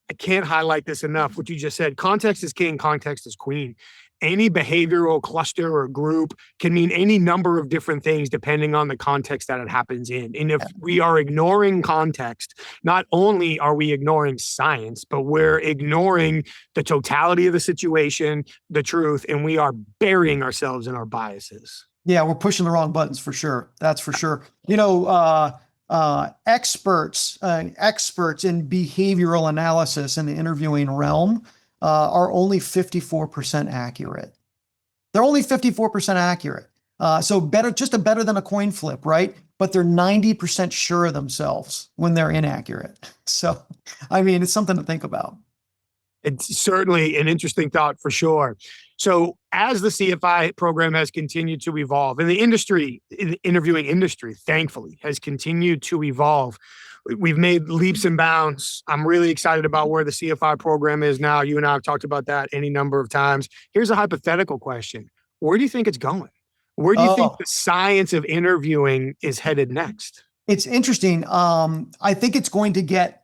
I can't highlight this enough, what you just said, context is king, context is queen. Any behavioral cluster or group can mean any number of different things depending on the context that it happens in. And if we are ignoring context, not only are we ignoring science, but we're ignoring the totality of the situation, the truth, and we are burying ourselves in our biases. Yeah, we're pushing the wrong buttons for sure. That's for sure. Experts in behavioral analysis in the interviewing realm are only 54% accurate. They're only 54% accurate. So better than a coin flip, right? But they're 90% sure of themselves when they're inaccurate. So, it's something to think about. It's certainly an interesting thought for sure. So as the CFI program has continued to evolve, and the interviewing industry, thankfully, has continued to evolve, we've made leaps and bounds. I'm really excited about where the CFI program is now. You and I have talked about that any number of times. Here's a hypothetical question. Where do you think it's going? Where do you think the science of interviewing is headed next? It's interesting. I think it's going to get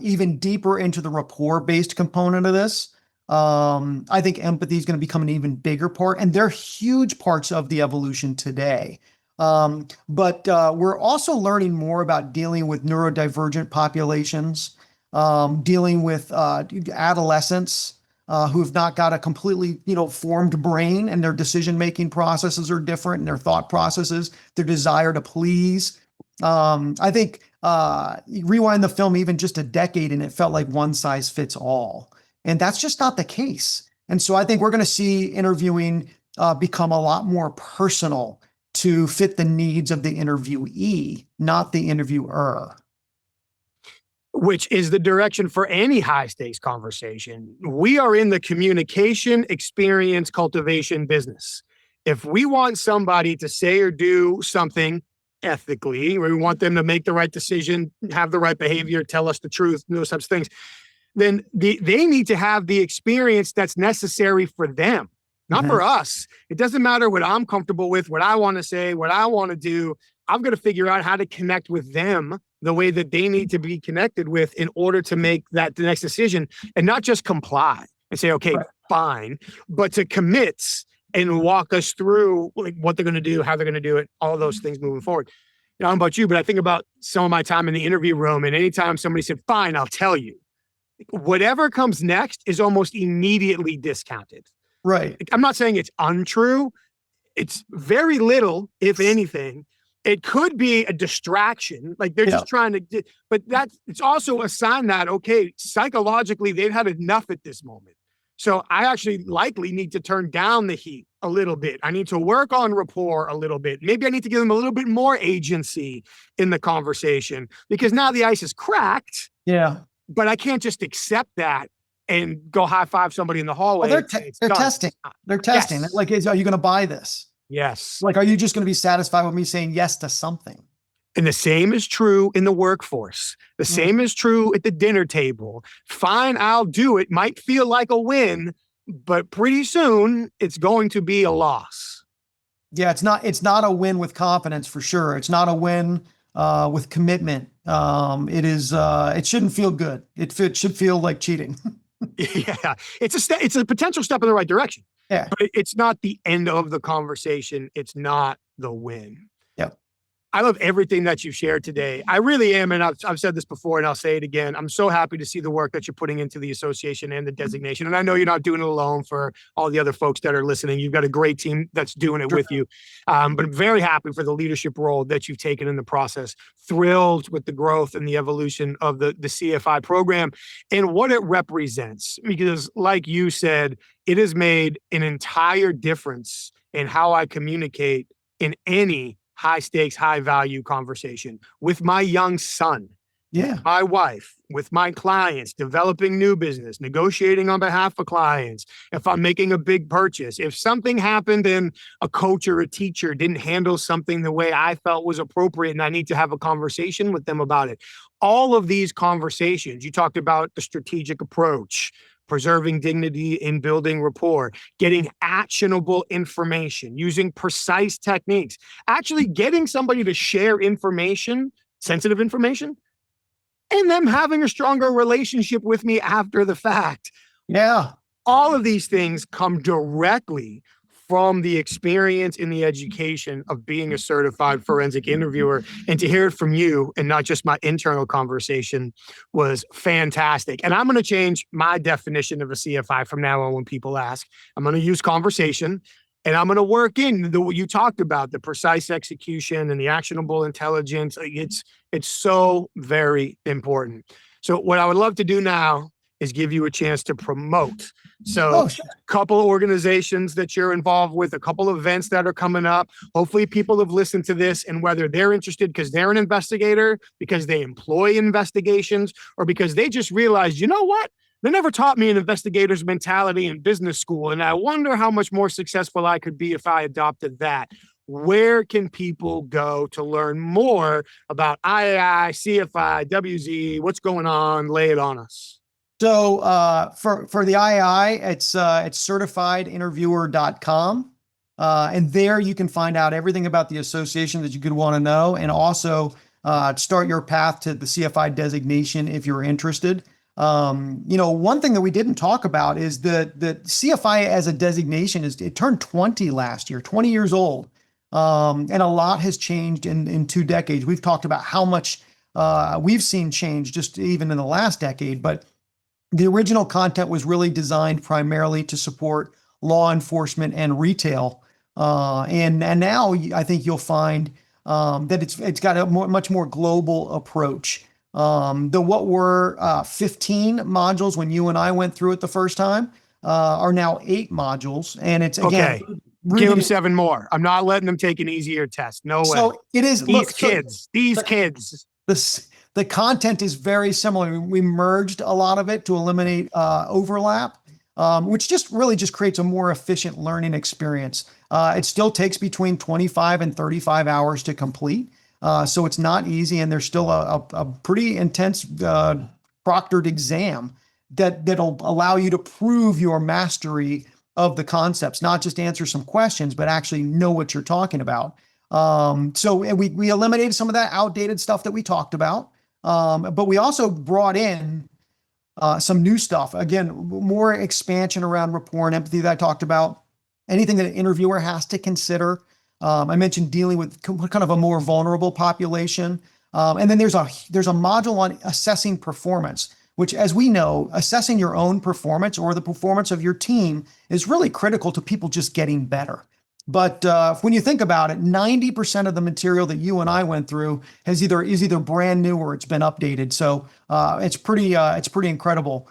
even deeper into the rapport-based component of this. I think empathy is going to become an even bigger part, and they're huge parts of the evolution today. But we're also learning more about dealing with neurodivergent populations, dealing with adolescents who have not got a completely, formed brain, and their decision-making processes are different, and their thought processes, their desire to please. I think you rewind the film even just a decade and it felt like one size fits all. And that's just not the case. And so I think we're going to see interviewing become a lot more personal to fit the needs of the interviewee, not the interviewer. Which is the direction for any high stakes conversation. We are in the communication, experience, cultivation business. If we want somebody to say or do something ethically, we want them to make the right decision, have the right behavior, tell us the truth, those types of things, then they need to have the experience that's necessary for them, not for us. It doesn't matter what I'm comfortable with, what I want to say, what I want to do. I've got to figure out how to connect with them the way that they need to be connected with in order to make the next decision, and not just comply and say, okay, fine, but to commit and walk us through like what they're going to do, how they're going to do it, all of those things moving forward. I don't know about you, but I think about some of my time in the interview room, and anytime somebody said, fine, I'll tell you, whatever comes next is almost immediately discounted. Right. I'm not saying it's untrue. It's very little, if anything. It could be a distraction. Like they're Yeah. just trying to, but it's also a sign that, okay, psychologically, they've had enough at this moment. So I actually likely need to turn down the heat a little bit. I need to work on rapport a little bit. Maybe I need to give them a little bit more agency in the conversation because now the ice is cracked. Yeah. But I can't just accept that and go high five somebody in the hallway. Well, And say it's they're done. testing. They're testing. Yes. Like, are you going to buy this? Yes. Like, are you just going to be satisfied with me saying yes to something? And the same is true in the workforce. The same is true at the dinner table. Fine, I'll do it. Might feel like a win, but pretty soon it's going to be a loss. Yeah, it's not a win with confidence for sure. It's not a win with commitment. It shouldn't feel good. It should feel like cheating. Yeah, it's a potential step in the right direction. Yeah, but it's not the end of the conversation. It's not the win. Yep. I love everything that you've shared today. I really am. And I've said this before and I'll say it again. I'm so happy to see the work that you're putting into the association and the designation. And I know you're not doing it alone for all the other folks that are listening. You've got a great team that's doing it with you. But I'm very happy for the leadership role that you've taken in the process. Thrilled with the growth and the evolution of the CFI program and what it represents. Because like you said, it has made an entire difference in how I communicate in any high stakes, high value conversation with my young son, my wife, with my clients, developing new business, negotiating on behalf of clients. If I'm making a big purchase, if something happened and a coach or a teacher didn't handle something the way I felt was appropriate and I need to have a conversation with them about it. All of these conversations, you talked about the strategic approach, preserving dignity in building rapport, getting actionable information, using precise techniques, actually getting somebody to share information, sensitive information, and them having a stronger relationship with me after the fact. Yeah. All of these things come directly from the experience and the education of being a certified forensic interviewer. And to hear it from you and not just my internal conversation was fantastic. And I'm going to change my definition of a CFI from now on when people ask. I'm going to use conversation and I'm going to work in what you talked about, the precise execution and the actionable intelligence. It's so very important. So what I would love to do now is give you a chance to promote. So Sure. a couple of organizations that you're involved with, a couple of events that are coming up. Hopefully people have listened to this and whether they're interested because they're an investigator, because they employ investigations, or because they just realized, you know what? They never taught me an investigator's mentality in business school. And I wonder how much more successful I could be if I adopted that. Where can people go to learn more about IAI, CFI, WZ? What's going on? Lay it on us. So for the II, it's certifiedinterviewer.com. And there you can find out everything about the association that you could want to know, and also start your path to the CFI designation if you're interested. One thing that we didn't talk about is that the CFI as a designation it turned 20 last year, 20 years old. And a lot has changed in 2 decades. We've talked about how much we've seen change just even in the last decade, but the original content was really designed primarily to support law enforcement and retail. And now I think you'll find that it's got a much more global approach. What were 15 modules when you and I went through it the first time are now 8 modules. And it's, again, okay. Give them 7 more. I'm not letting them take an easier test. No way. So it is. These kids. The content is very similar. We merged a lot of it to eliminate overlap, which just creates a more efficient learning experience. It still takes between 25 and 35 hours to complete. So it's not easy. And there's still a pretty intense proctored exam that'll allow you to prove your mastery of the concepts, not just answer some questions, but actually know what you're talking about. So we eliminated some of that outdated stuff that we talked about. But we also brought in some new stuff. Again, more expansion around rapport and empathy that I talked about. Anything that an interviewer has to consider. I mentioned dealing with kind of a more vulnerable population. And then there's a module on assessing performance, which, as we know, assessing your own performance or the performance of your team is really critical to people just getting better. But when you think about it, 90% of the material that you and I went through is either brand new or it's been updated. So it's pretty incredible.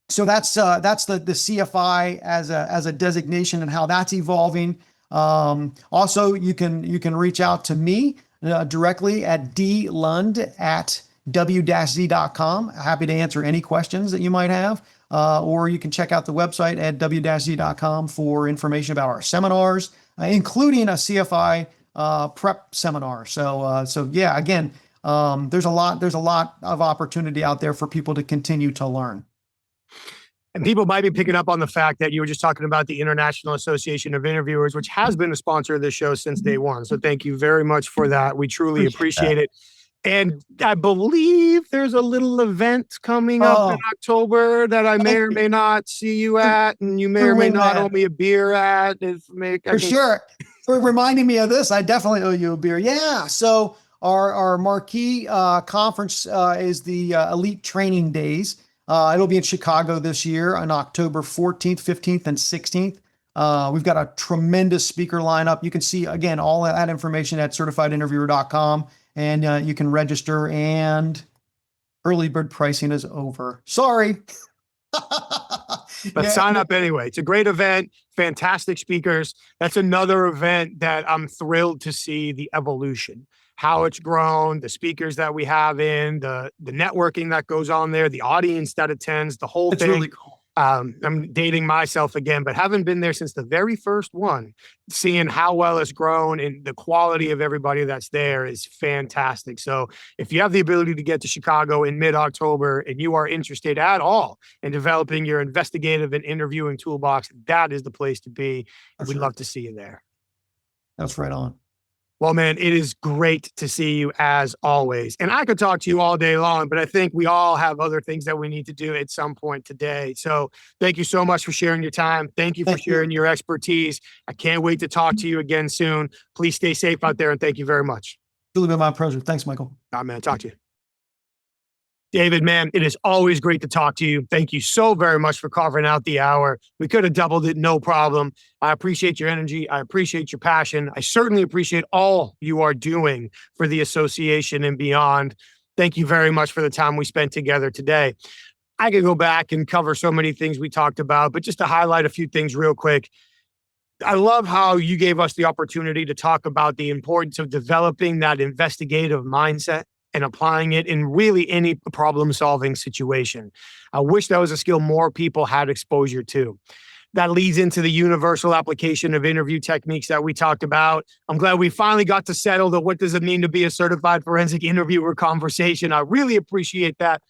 So that's the CFI as a designation and how that's evolving. Also, you can reach out to me directly at dlund@w-z.com. Happy to answer any questions that you might have. Or you can check out the website at w-z.com for information about our seminars, including a CFI prep seminar. So yeah, again, there's a lot of opportunity out there for people to continue to learn. And people might be picking up on the fact that you were just talking about the International Association of Interviewers, which has been a sponsor of this show since day one. So thank you very much for that. We truly appreciate it. And I believe there's a little event coming up in October that I may or may not see you at, and you may or may not owe me a beer at. For sure. For reminding me of this, I definitely owe you a beer. Yeah. So our marquee conference is the Elite Training Days. It'll be in Chicago this year on October 14th, 15th, and 16th. We've got a tremendous speaker lineup. You can see, again, all that information at certifiedinterviewer.com, and you can register, and early bird pricing is over. Sorry. But sign up anyway. It's a great event, fantastic speakers. That's another event that I'm thrilled to see the evolution, how it's grown, the speakers that we have in, the networking that goes on there, the audience that attends, the whole thing. Really cool. I'm dating myself again, but haven't been there since the very first one. Seeing how well it's grown and the quality of everybody that's there is fantastic. So if you have the ability to get to Chicago in mid-October and you are interested at all in developing your investigative and interviewing toolbox, that is the place to be. We'd love to see you there. That's right on. Well, man, it is great to see you as always. And I could talk to you all day long, but I think we all have other things that we need to do at some point today. So thank you so much for sharing your time. Thank you for sharing your expertise. I can't wait to talk to you again soon. Please stay safe out there, and thank you very much. It's really been my pleasure. Thanks, Michael. All right, man. Talk to you. David, man, it is always great to talk to you. Thank you so very much for carving out the hour. We could have doubled it, no problem. I appreciate your energy. I appreciate your passion. I certainly appreciate all you are doing for the association and beyond. Thank you very much for the time we spent together today. I could go back and cover so many things we talked about, but just to highlight a few things real quick. I love how you gave us the opportunity to talk about the importance of developing that investigative mindset and applying it in really any problem-solving situation. I wish that was a skill more people had exposure to. That leads into the universal application of interview techniques that we talked about. I'm glad we finally got to settle the what does it mean to be a certified forensic interviewer conversation. I really appreciate that.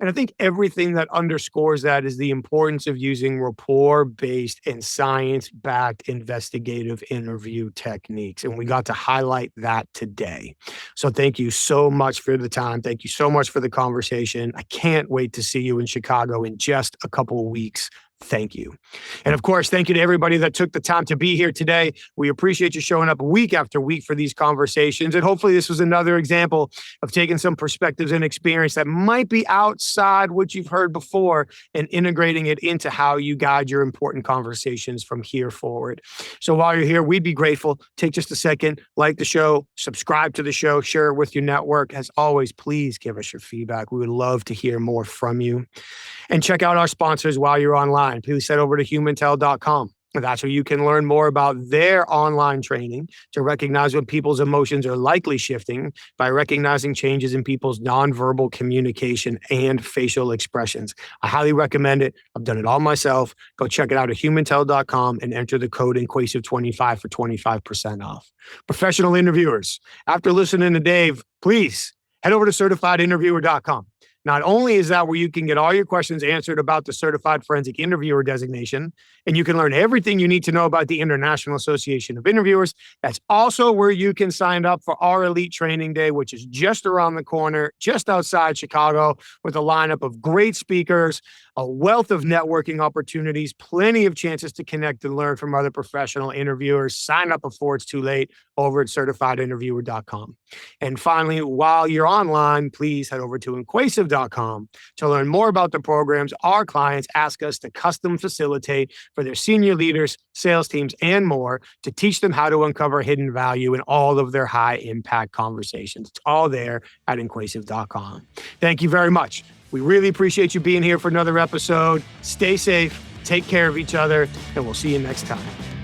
And I think everything that underscores that is the importance of using rapport-based and science-backed investigative interview techniques. And we got to highlight that today. So thank you so much for the time. Thank you so much for the conversation. I can't wait to see you in Chicago in just a couple of weeks. Thank you. And of course, thank you to everybody that took the time to be here today. We appreciate you showing up week after week for these conversations. And hopefully this was another example of taking some perspectives and experience that might be outside what you've heard before and integrating it into how you guide your important conversations from here forward. So while you're here, we'd be grateful. Take just a second, like the show, subscribe to the show, share it with your network. As always, please give us your feedback. We would love to hear more from you. And check out our sponsors while you're online. Please head over to humantel.com. That's where you can learn more about their online training to recognize when people's emotions are likely shifting by recognizing changes in people's nonverbal communication and facial expressions. I highly recommend it. I've done it all myself. Go check it out at humantel.com and enter the code Inquasive25 for 25% off. Professional interviewers, after listening to Dave, please head over to certifiedinterviewer.com. Not only is that where you can get all your questions answered about the Certified Forensic Interviewer designation, and you can learn everything you need to know about the International Association of Interviewers, that's also where you can sign up for our Elite Training Day, which is just around the corner, just outside Chicago, with a lineup of great speakers, a wealth of networking opportunities, plenty of chances to connect and learn from other professional interviewers. Sign up before it's too late over at certifiedinterviewer.com. And finally, while you're online, please head over to Inquasive.com interrogation.com to learn more about the programs our clients ask us to custom facilitate for their senior leaders, sales teams, and more to teach them how to uncover hidden value in all of their high impact conversations. It's all there at inquasive.com. Thank you very much. We really appreciate you being here for another episode. Stay safe, take care of each other, and we'll see you next time.